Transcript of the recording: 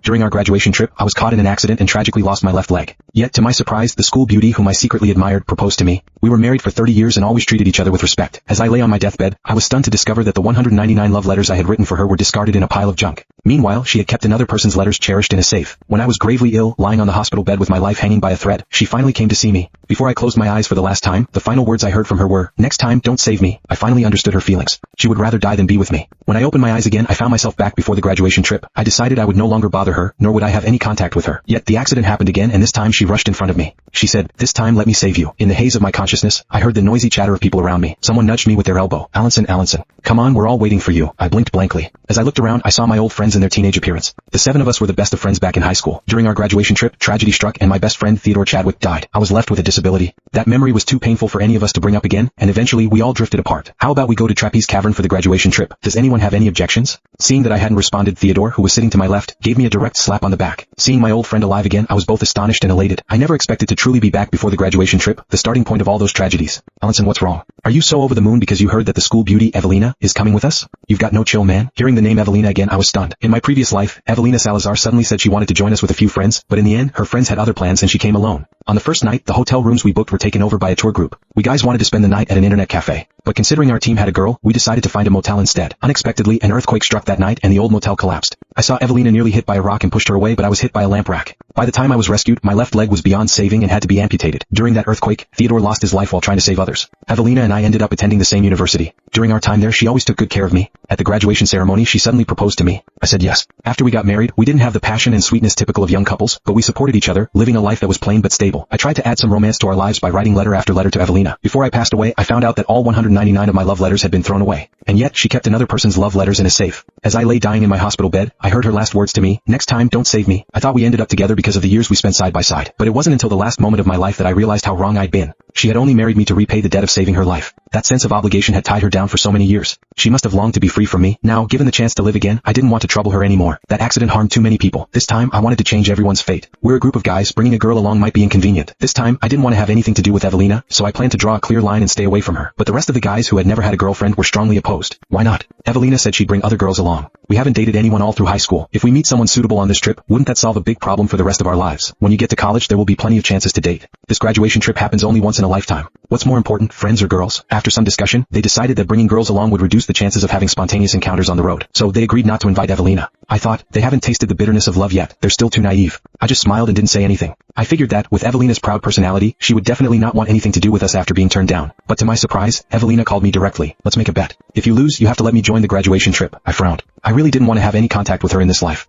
During our graduation trip, I was caught in an accident and tragically lost my left leg. Yet, to my surprise, the school beauty whom I secretly admired proposed to me. We were married for 30 years and always treated each other with respect. As I lay on my deathbed, I was stunned to discover that the 199 love letters I had written for her were discarded in a pile of junk. Meanwhile, she had kept another person's letters cherished in a safe. When I was gravely ill, lying on the hospital bed with my life hanging by a thread, she finally came to see me. Before I closed my eyes for the last time, the final words I heard from her were, "Next time, don't save me." I finally understood her feelings. She would rather die than be with me. When I opened my eyes again, I found myself back before the graduation trip. I decided I would no longer bother her, nor would I have any contact with her. Yet the accident happened again, and this time she rushed in front of me. She said, "This time let me save you." In the haze of my consciousness, I heard the noisy chatter of people around me. Someone nudged me with their elbow. "Allinson, Allinson. Come on, we're all waiting for you." I blinked blankly. As I looked around, I saw my old friends in their teenage appearance. The 7 of us were the best of friends back in high school. During our graduation trip, tragedy struck and my best friend Theodore Chadwick died. I was left with a disability. That memory was too painful for any of us to bring up again, and eventually we all drifted apart. "How about we go to Trapeze Cavern for the graduation trip? Does anyone have any objections?" Seeing that I hadn't responded, Theodore, who was sitting to my left, gave me a direct slap on the back. Seeing my old friend alive again, I was both astonished and elated. I never expected to truly be back before the graduation trip, the starting point of all those tragedies. "Allinson, what's wrong? Are you so over the moon because you heard that the school beauty, Evelina, is coming with us? You've got no chill, man." Hearing the name Evelina again, I was stunned. In my previous life, Evelina Salazar suddenly said she wanted to join us with a few friends, but in the end, her friends had other plans and she came alone. On the first night, the hotel rooms we booked were taken over by a tour group. We guys wanted to spend the night at an internet cafe. But considering our team had a girl, we decided to find a motel instead. Unexpectedly, an earthquake struck that night and the old motel collapsed. I saw Evelina nearly hit by a rock and pushed her away, but I was hit by a lamp rack. By the time I was rescued, my left leg was beyond saving and had to be amputated. During that earthquake, Theodore lost his life while trying to save others. Evelina and I ended up attending the same university. During our time there, she always took good care of me. At the graduation ceremony, she suddenly proposed to me. I said yes. After we got married, we didn't have the passion and sweetness typical of young couples, but we supported each other, living a life that was plain but stable. I tried to add some romance to our lives by writing letter after letter to Evelina. Before I passed away, I found out that all 199 of my love letters had been thrown away. And yet, she kept another person's love letters in a safe. As I lay dying in my hospital bed, I heard her last words to me, "Next time, don't save me." I thought we ended up together because of the years we spent side by side. But it wasn't until the last moment of my life that I realized how wrong I'd been. She had only married me to repay the debt of saving her life. That sense of obligation had tied her down for so many years. She must have longed to be free from me. Now, given the chance to live again, I didn't want to trouble her anymore. That accident harmed too many people. This time, I wanted to change everyone's fate. We're a group of guys, bringing a girl along might be inconvenient. This time, I didn't want to have anything to do with Evelina, so I planned to draw a clear line and stay away from her. But the rest of the guys who had never had a girlfriend were strongly opposed. Why not? Evelina said she'd bring other girls along. We haven't dated anyone all through high school. If we meet someone suitable on this trip, wouldn't that solve a big problem for the rest of our lives? When you get to college, there will be plenty of chances to date. This graduation trip happens only once in a lifetime. What's more important, friends or girls? After some discussion, they decided that bringing girls along would reduce the chances of having spontaneous encounters on the road. So they agreed not to invite Evelina. I thought, they haven't tasted the bitterness of love yet. They're still too naive. I just smiled and didn't say anything. I figured that, with Evelina's proud personality, she would definitely not want anything to do with us after being turned down. But to my surprise, Evelina called me directly. "Let's make a bet. If you lose, you have to let me join the graduation trip." I frowned. I really didn't want to have any contact with her in this life.